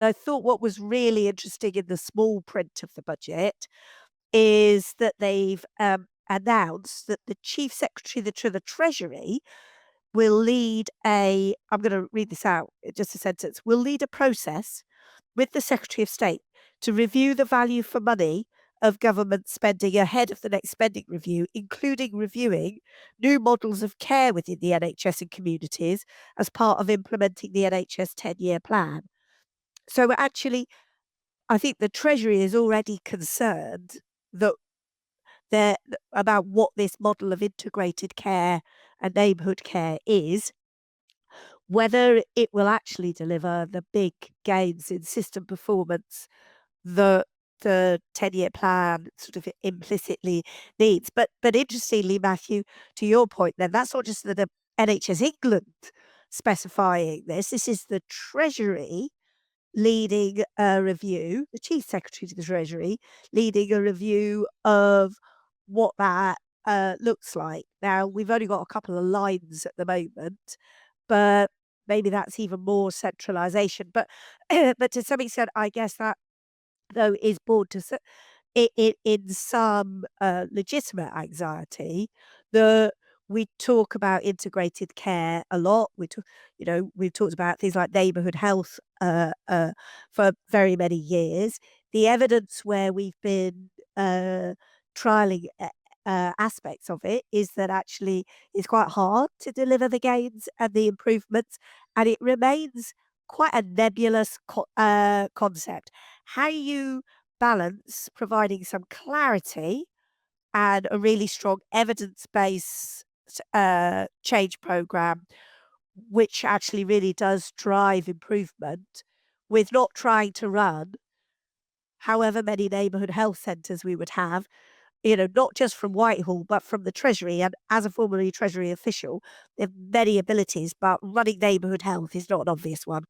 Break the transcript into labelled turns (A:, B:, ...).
A: I thought what was really interesting in the small print of the budget is that they've announced that the Chief Secretary to the Treasury will lead I'm going to read this out, just a sentence, will lead a process with the Secretary of State to review the value for money of government spending ahead of the next spending review, including reviewing new models of care within the NHS and communities as part of implementing the NHS 10-year plan. So actually, I think the Treasury is already concerned that they're about what this model of integrated care and neighbourhood care is, whether it will actually deliver the big gains in system performance that the 10-year plan sort of implicitly needs. But interestingly, Matthew, to your point then, that's not just the NHS England specifying this. This is the Treasury leading a review, the Chief Secretary to the Treasury leading a review of what that looks like. Now, we've only got a couple of lines at the moment, but maybe that's even more centralisation. But but to some extent, I guess that though is born to in some legitimate anxiety that we talk about integrated care a lot. We've talked about things like neighbourhood health for very many years. The evidence where we've been trialing aspects of it is that actually it's quite hard to deliver the gains and the improvements, and it remains quite a nebulous concept. How you balance providing some clarity and a really strong evidence-based change program, which actually really does drive improvement, with not trying to run however many neighbourhood health centres we would have, not just from Whitehall, but from the Treasury. And as a formerly Treasury official, they have many abilities, but running neighbourhood health is not an obvious one.